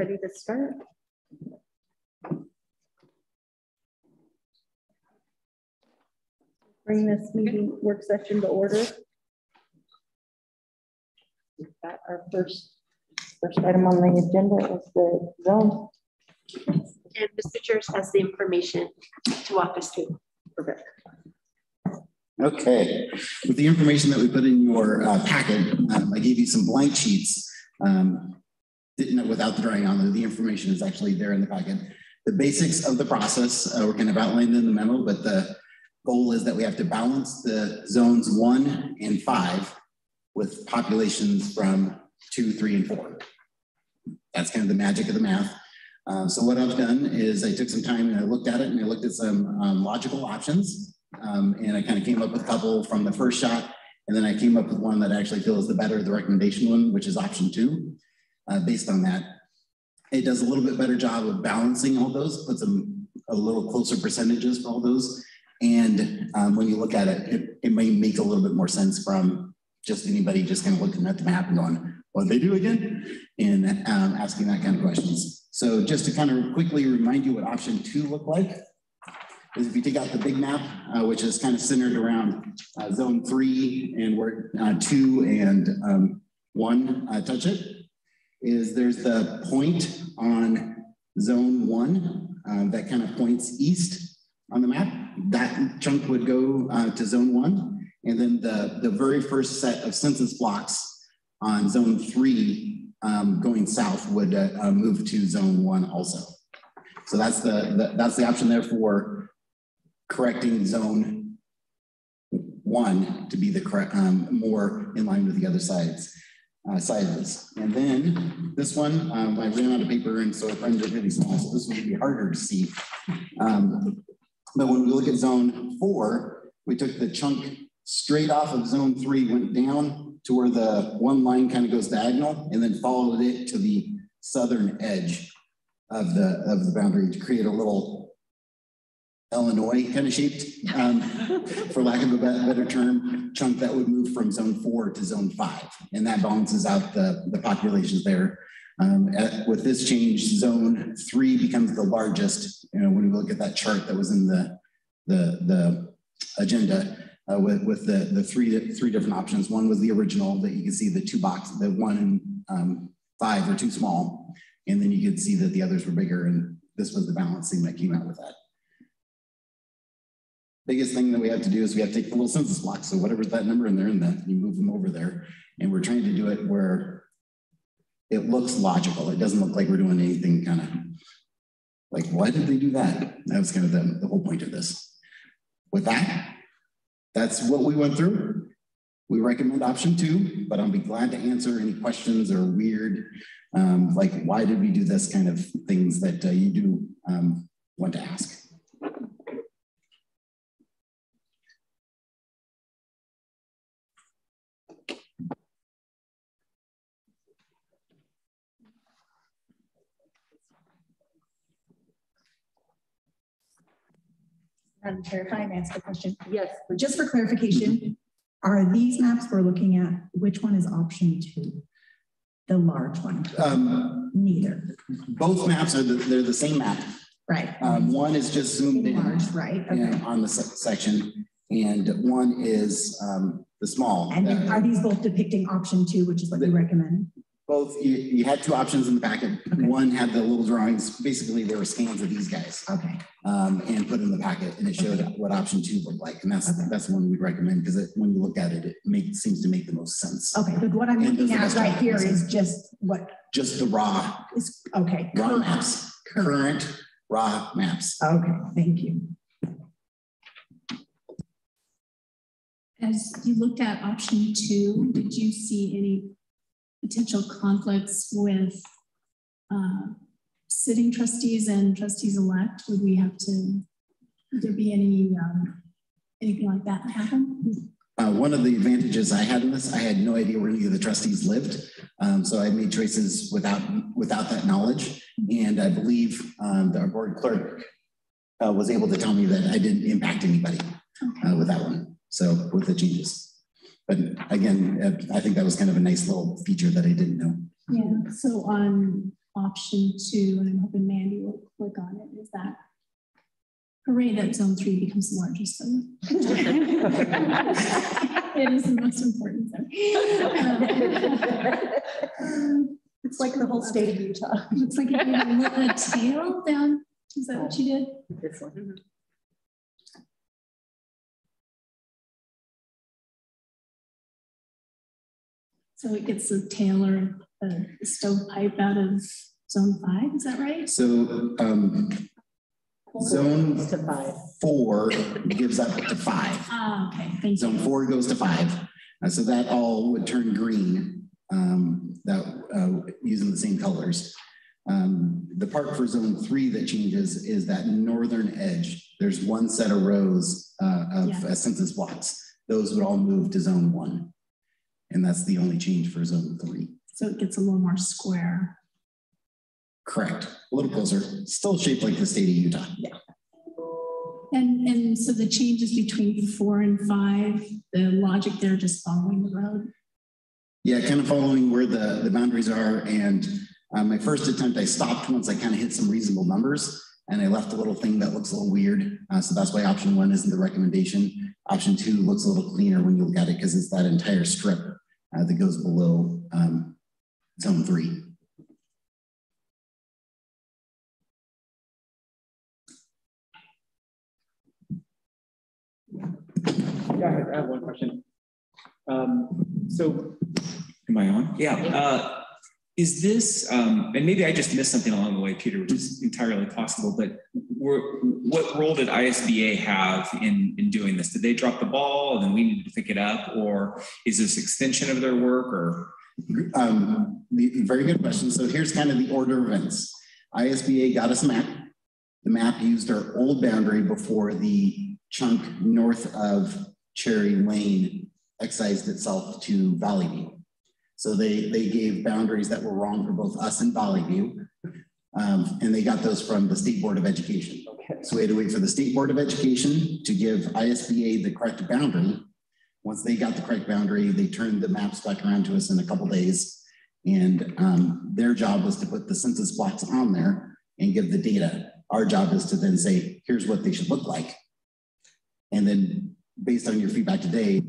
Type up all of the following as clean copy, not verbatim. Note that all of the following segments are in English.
ready to start. Bring this meeting work session to order. We've got our first item on the agenda is the zone. And Mr. Church has the information to walk us through. Perfect. Okay, with the information that we put in your packet, I gave you some blank sheets. Without the drawing on the information is actually there in the packet. The basics of the process were kind of outlined in the memo, but the goal is that we have to balance the zones 1 and 5 with populations from 2, 3, and 4. That's kind of the magic of the math. So what I've done is I took some time and I looked at it and I looked at some logical options. And I kind of came up with a couple from the first shot. And then I came up with one that I actually feel is the recommendation one, which is option 2. Based on that, it does a little bit better job of balancing all those, puts them a little closer percentages for all those. And when you look at it, it may make a little bit more sense from just anybody just kind of looking at the map and going, what did they do again? And asking that kind of questions. So just to kind of quickly remind you what option 2 looked like, is if you take out the big map, which is kind of centered around zone 3 and where 2 and 1 touch it, is there's the point on zone 1 that kind of points east on the map. That chunk would go to zone 1. And then the very first set of census blocks on zone 3 going south would move to zone 1 also. So that's the option there for correcting zone 1 to be the correct more in line with the other sizes. And then this one, I ran out of paper, and so it rendered really small, so this would be harder to see. But when we look at zone 4, we took the chunk straight off of zone 3, went down to where the one line kind of goes diagonal, and then followed it to the southern edge of the boundary to create a little Illinois kind of shaped, for lack of a better term, chunk that would move from zone 4 to zone 5. And that balances out the populations there. With this change, zone 3 becomes the largest. You know, when we look at that chart that was in the agenda, with the three different options. One was the original that you can see the 2 boxes, the 1 and 5 are too small. And then you could see that the others were bigger, and this was the balancing that came out with that. Biggest thing that we have to do is we have to take the little census block. So whatever's that number in there, and then you move them over there. And we're trying to do it where it looks logical. It doesn't look like we're doing anything kind of like, why did they do that? That was kind of the whole point of this. With that, that's what we went through. We recommend option 2, but I'll be glad to answer any questions or weird, like why did we do this kind of things that you do want to ask. Madam Chair, if I may ask a question. Yes. Just for clarification, are these maps we're looking at, which one is option 2? The large one? Neither. Both maps they're the same map. Right. One is just zoomed in large, right? Okay. On the section, and one is the small. And are these both depicting option 2, which is what you recommend? Both, you had 2 options in the packet. Okay. One had the little drawings. Basically, there were scans of these guys. Okay. And put in the packet, and it showed what option 2 looked like. And that's the one we'd recommend, because when you look at it, it seems to make the most sense. Okay, but what I'm looking at right here is just what? Just the raw. Okay. Raw maps. Current raw maps. Okay, thank you. As you looked at option 2, did you see any potential conflicts with sitting trustees and trustees-elect? Would there be anything like that happen? One of the advantages I had in this, I had no idea where any of the trustees lived. So I made choices without that knowledge. And I believe our board clerk was able to tell me that I didn't impact anybody with that one. So with the changes. But again, I think that was kind of a nice little feature that I didn't know. Yeah, so on option 2, and I'm hoping Mandy will click on it, is that hooray that zone 3 becomes the largest zone. It is the most important zone. It's like the whole state of Utah. Looks like you did a tail down. Is that what you did? This one. So it gets the tail or the stovepipe out of zone 5, is that right? So zone To 5. 4 gives up to 5. Ah, okay, thank you. Zone 4 goes to 5. So that all would turn green, using the same colors. The part for zone 3 that changes is that northern edge. There's one set of rows of census blocks. Those would all move to zone 1. And that's the only change for zone 3. So it gets a little more square. Correct. A little closer. Still shaped like the state of Utah. Yeah. And so the changes between 4 and 5, the logic there just following the road? Yeah, kind of following where the boundaries are. And my first attempt, I stopped once I kind of hit some reasonable numbers, and I left a little thing that looks a little weird. So that's why option 1 isn't the recommendation. Option 2 looks a little cleaner when you look at it because it's that entire strip that goes below zone 3. Yeah, I have one question. So, am I on? Yeah. Is this, and maybe I just missed something along the way, Peter, which is entirely possible, but what role did ISBA have in doing this? Did they drop the ball and then we needed to pick it up, or is this extension of their work, or? Very good question. So here's kind of the order of events. ISBA got us a map. The map used our old boundary before the chunk north of Cherry Lane excised itself to Valley View. So they gave boundaries that were wrong for both us and Valley View. And they got those from the State Board of Education. Okay. So we had to wait for the State Board of Education to give ISBA the correct boundary. Once they got the correct boundary, they turned the maps back around to us in a couple days. And their job was to put the census blocks on there and give the data. Our job is to then say, here's what they should look like. And then based on your feedback today,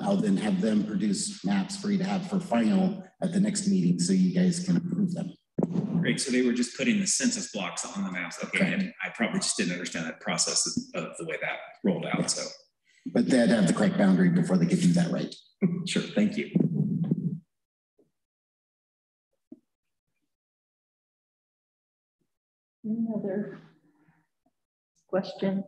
I'll then have them produce maps for you to have for final at the next meeting so you guys can approve them. Great, so they were just putting the census blocks on the maps. Okay, Correct. And I probably just didn't understand that process of the way that rolled out, so. But they'd have the correct boundary before they could do that right. Sure, thank you. Any other questions?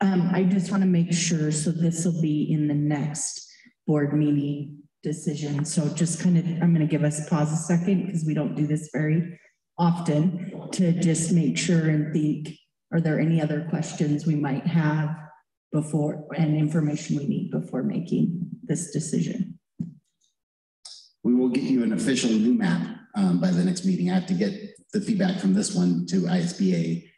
I just want to make sure, so this will be in the next board meeting decision. So just kind of, I'm going to give us pause a second because we don't do this very often to just make sure and think, are there any other questions we might have before and information we need before making this decision? We will get you an official new map by the next meeting. I have to get the feedback from this one to ISBA.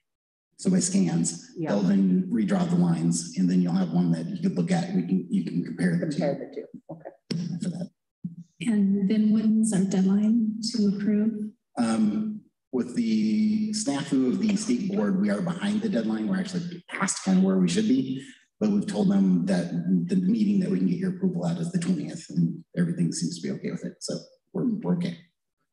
So by scans, they'll then redraw the lines, and then you'll have one that you could look at. You can compare the two. Okay. For that. And then when's our deadline to approve? With the snafu of the state board, we are behind the deadline. We're actually past kind of where we should be, but we've told them that the meeting that we can get your approval at is the 20th, and everything seems to be okay with it. So we're okay.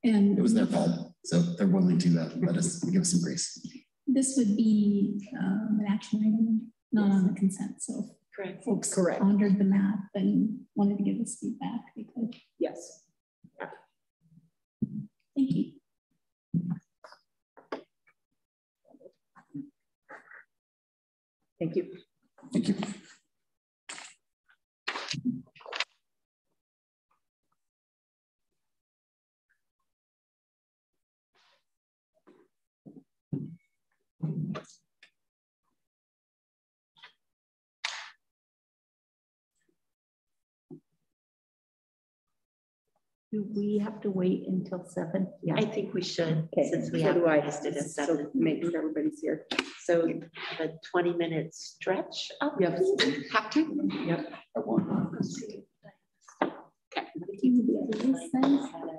And it was their fault, so they're willing to let us give us some grace. This would be an action item, not on the consent. So correct. Folks pondered the map and wanted to give us feedback. They could. Yes. Thank you. Thank you. Thank you. Do we have to wait until 7? Yeah. I think we should, Okay, since we so have do I, listed as so 7. make sure everybody's here. So the 20-minute stretch of Yes. halftime? Yep.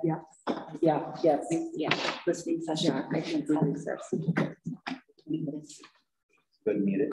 Yeah, yeah, yes. Yeah, listening session. Yeah, I can do this. Good meeting.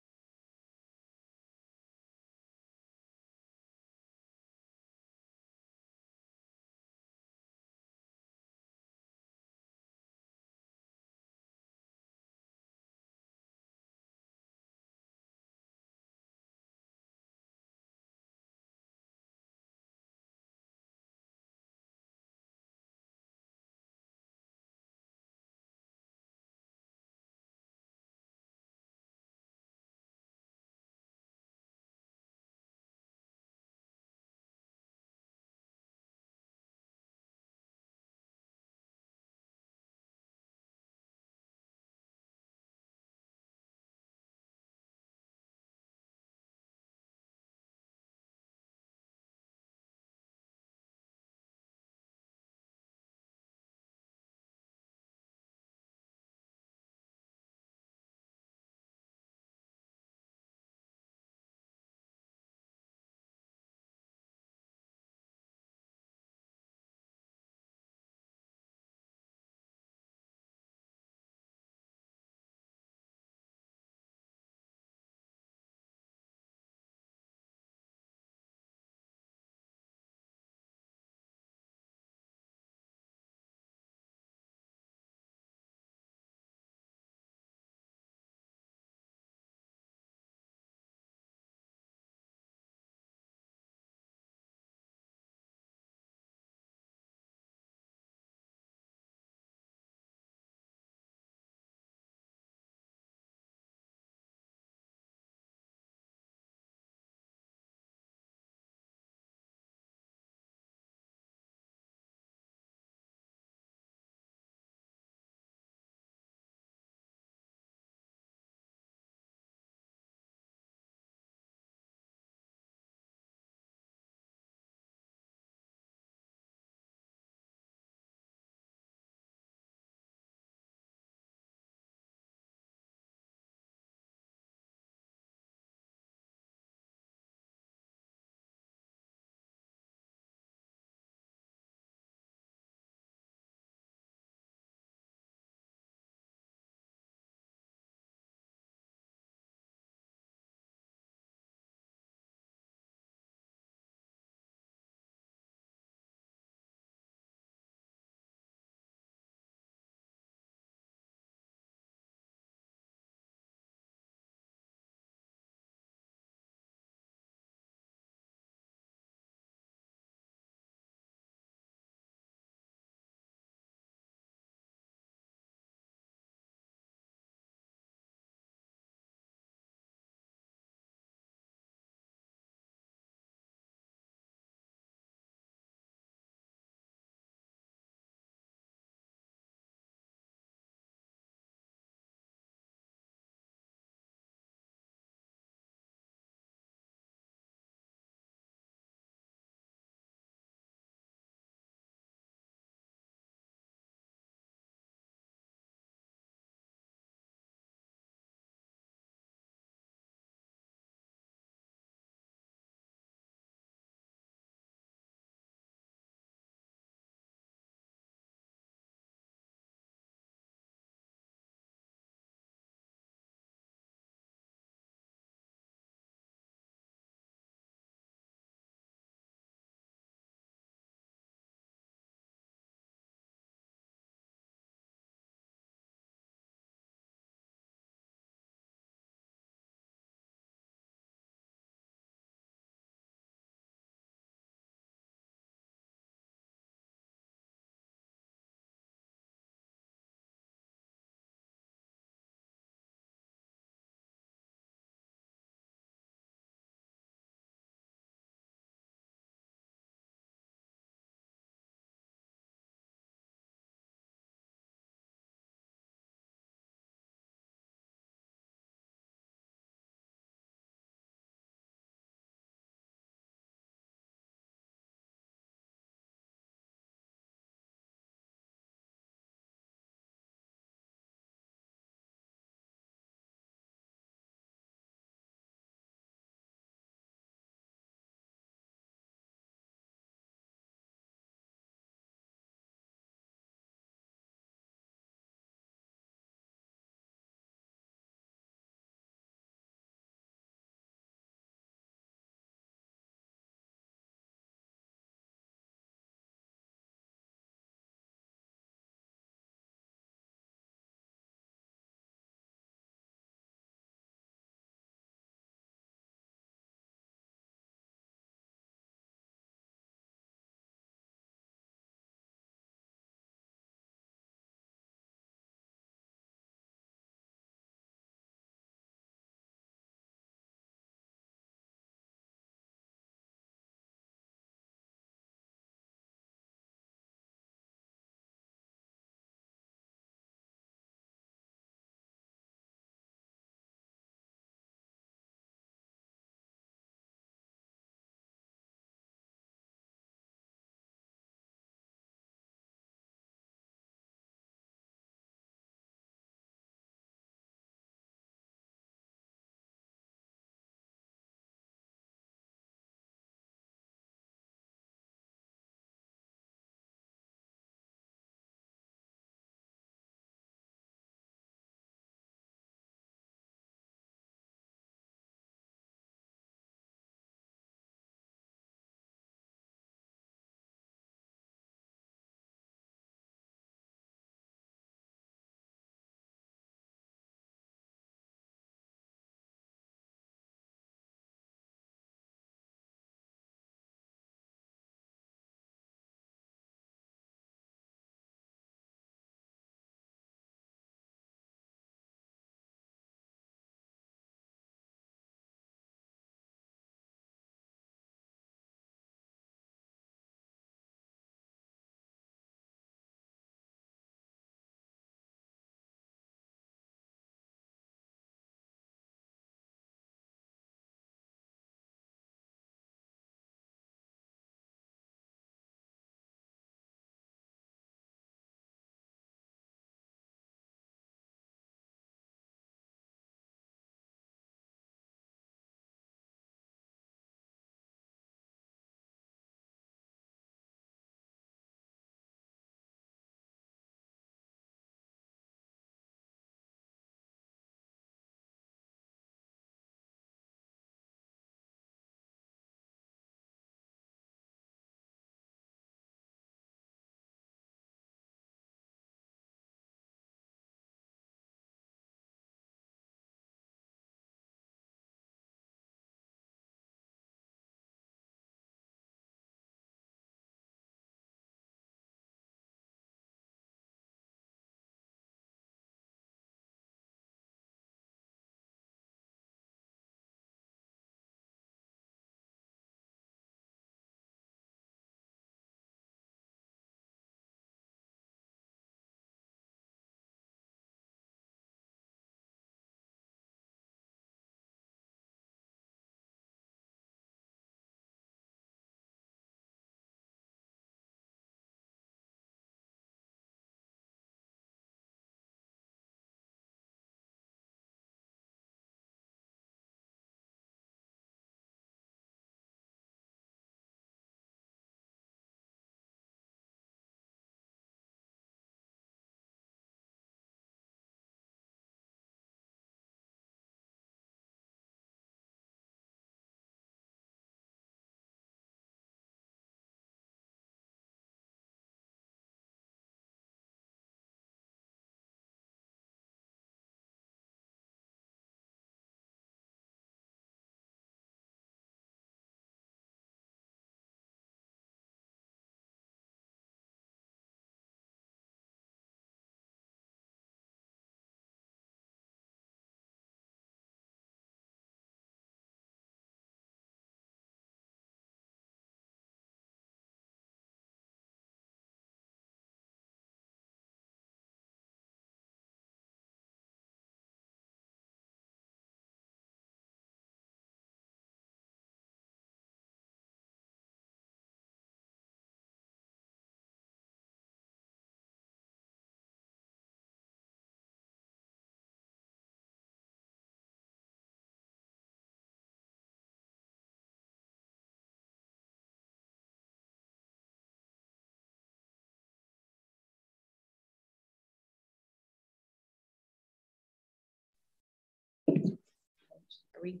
Are we?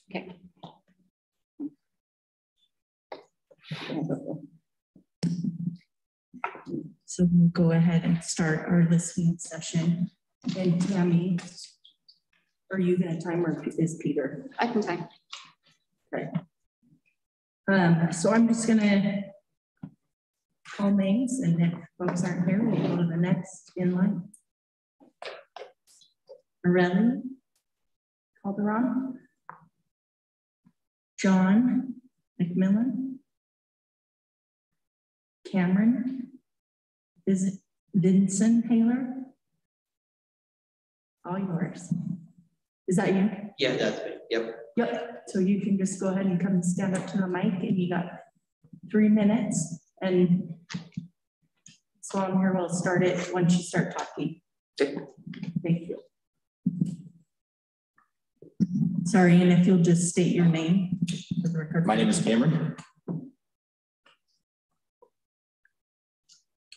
Okay. So we'll go ahead and start our listening session. And Tammy, are you gonna time or is Peter? I can time. Okay. So I'm just gonna call names, and if folks aren't here, we'll go to the next in line. Morelli, Calderon, John McMillan, Cameron, Vincent Taylor. All yours. Is that you? Yeah, that's me. Yep. Yep. So you can just go ahead and come and stand up to the mic, and you got 3 minutes. And so I'm here, we'll start it once you start talking. Thank you. Sorry, and if you'll just state your name for the record. My name is Cameron.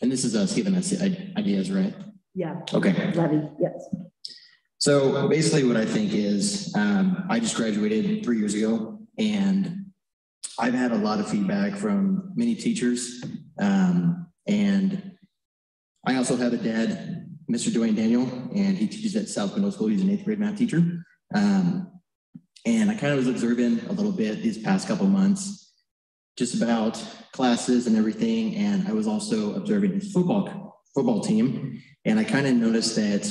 And this is Stephen Ideas, right? Yeah. Okay. Levy, yes. So basically what I think is I just graduated 3 years ago, and I've had a lot of feedback from many teachers. And I also have a dad, Mr. Dwayne Daniel, and he teaches at South Middle School. He's an 8th grade math teacher. And I kind of was observing a little bit these past couple months, just about classes and everything. And I was also observing his football team. And I kind of noticed that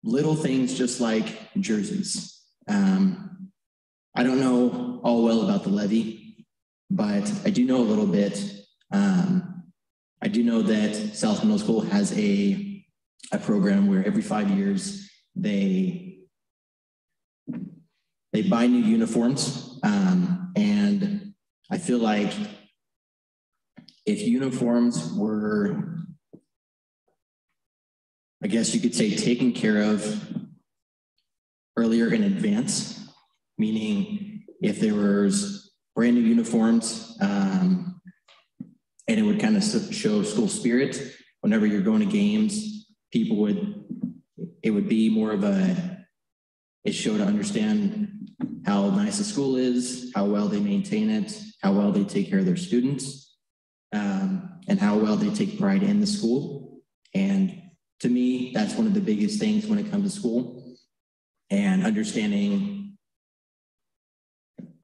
little things just like jerseys. I don't know all well about the levy, but I do know a little bit. I do know that South Middle School has a program where every 5 years they buy new uniforms. And I feel like if uniforms were, I guess you could say, taken care of earlier in advance, meaning if there was brand new uniforms, and it would kind of show school spirit whenever you're going to games, it would be more of a show to understand how nice the school is, how well they maintain it, how well they take care of their students, and how well they take pride in the school. And to me, that's one of the biggest things when it comes to school, and understanding,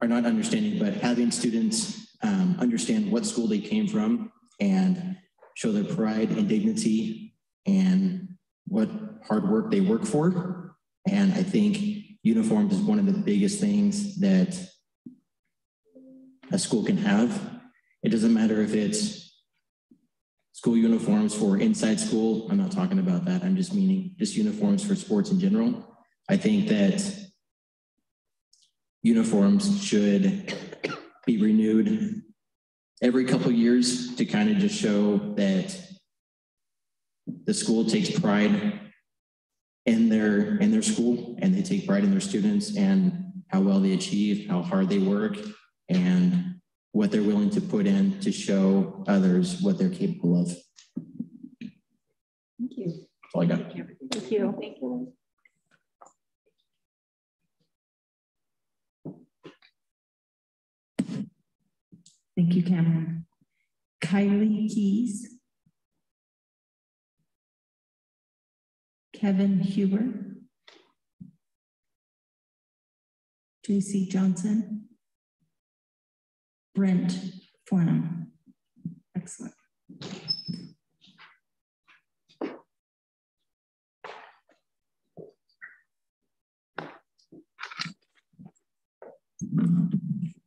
or not understanding, but having students understand what school they came from and show their pride and dignity and what hard work they work for. And I think uniforms is one of the biggest things that a school can have. It doesn't matter if it's school uniforms for inside school. I'm not talking about that. I'm just meaning just uniforms for sports in general. I think that uniforms should be renewed every couple of years to kind of just show that the school takes pride in their school, and they take pride in their students and how well they achieve, how hard they work, and what they're willing to put in to show others what they're capable of. Thank you. That's all I got. Thank you. Thank you. Thank you, Cameron. Kylie Keys. Kevin Huber. JC Johnson. Brent Flanham. Excellent.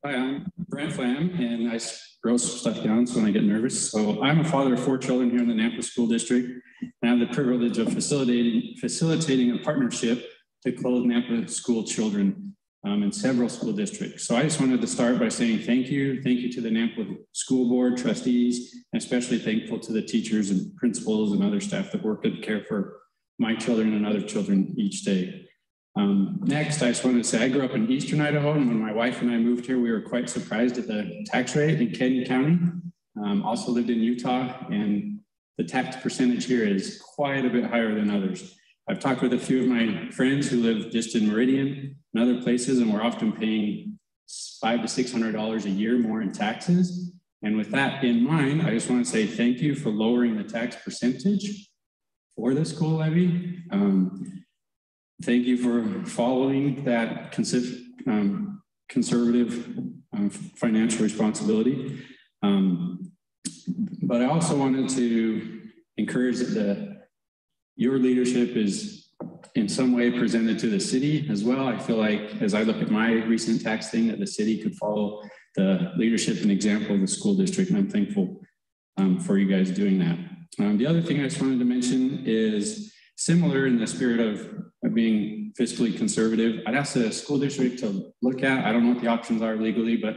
Hi, I'm Brent Flam, and I wrote some stuff down so when I get nervous. So I'm a father of 4 children here in the Nampa School District, and I have the privilege of facilitating a partnership to clothe Nampa school children in several school districts. So I just wanted to start by saying thank you. Thank you to the Nampa School Board, trustees, and especially thankful to the teachers and principals and other staff that work and care for my children and other children each day. Next, I just wanted to say I grew up in Eastern Idaho, and when my wife and I moved here, we were quite surprised at the tax rate in Canyon County. Also lived in Utah, and the tax percentage here is quite a bit higher than others. I've talked with a few of my friends who live just in Meridian, in other places, and we're often paying $500 to $600 a year more in taxes. And with that in mind, I just want to say thank you for lowering the tax percentage for the school levy. Thank you for following that conservative financial responsibility. But I also wanted to encourage that your leadership is in some way presented to the city as well. I feel like as I look at my recent tax thing, that the city could follow the leadership and example of the school district, and I'm thankful for you guys doing that. The other thing I just wanted to mention is similar in the spirit of being fiscally conservative. I'd ask the school district to look at, I don't know what the options are legally, but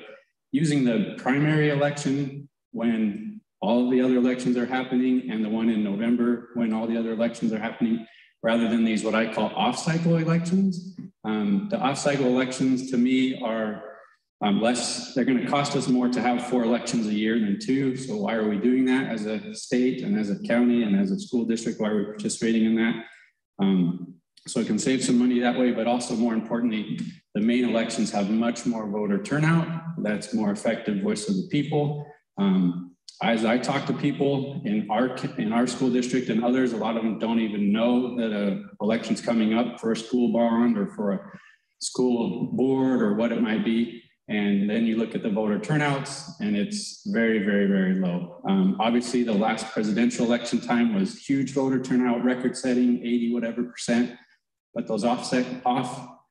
using the primary election when all of the other elections are happening and the one in November when all the other elections are happening, rather than these what I call off-cycle elections. The off-cycle elections to me are less, they're going to cost us more to have 4 elections a year than 2. So why are we doing that as a state and as a county and as a school district? Why are we participating in that? So it can save some money that way, but also more importantly, the main elections have much more voter turnout. That's more effective voice of the people. As I talk to people in our school district and others, a lot of them don't even know that an election's coming up for a school bond or for a school board or what it might be. And then you look at the voter turnouts and it's very, very, very low. Obviously the last presidential election time was huge voter turnout, record setting, 80 whatever %. But those off-cycle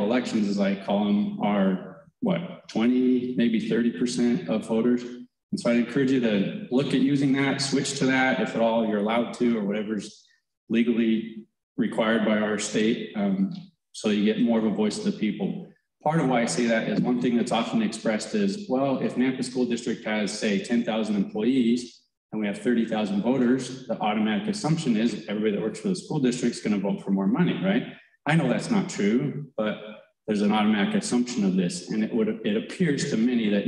elections, as I call them, are what, 20, maybe 30% of voters. And so I encourage you to look at using that, switch to that if at all you're allowed to, or whatever's legally required by our state, so you get more of a voice of the people. Part of why I say that is one thing that's often expressed is, well, if Nampa School District has, say, 10,000 employees and we have 30,000 voters, the automatic assumption is everybody that works for the school district is going to vote for more money, right? I know that's not true, but there's an automatic assumption of this. And it appears to many that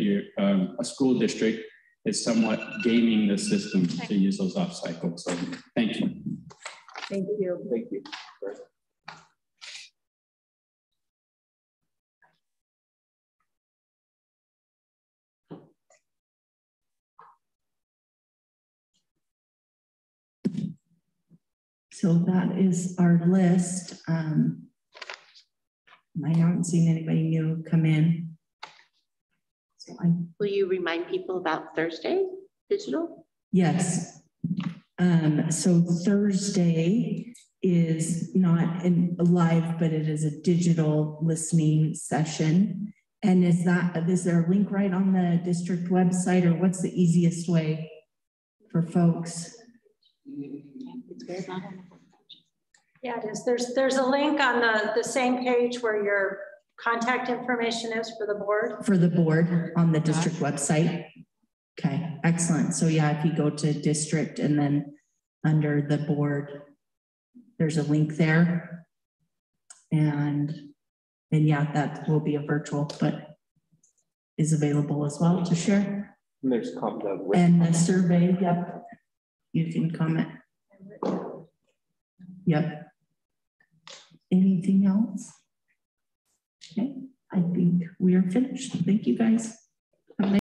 a school district is somewhat gaming the system to use those off cycles. So thank you. Thank you. Thank you. So that is our list. I haven't seen anybody new come in. So Will you remind people about Thursday digital? Yes. So Thursday is not live, but it is a digital listening session. And is there a link right on the district website, or what's the easiest way for folks? Yeah, it is. There's a link on the same page where your contact information is for the board. For the board on the district website. Okay, excellent. So yeah, if you go to district and then under the board, there's a link there. And yeah, that will be a virtual, but is available as well to share. And there's and the survey, yep. You can comment. Yep. Anything else? Okay, I think we are finished. Thank you guys.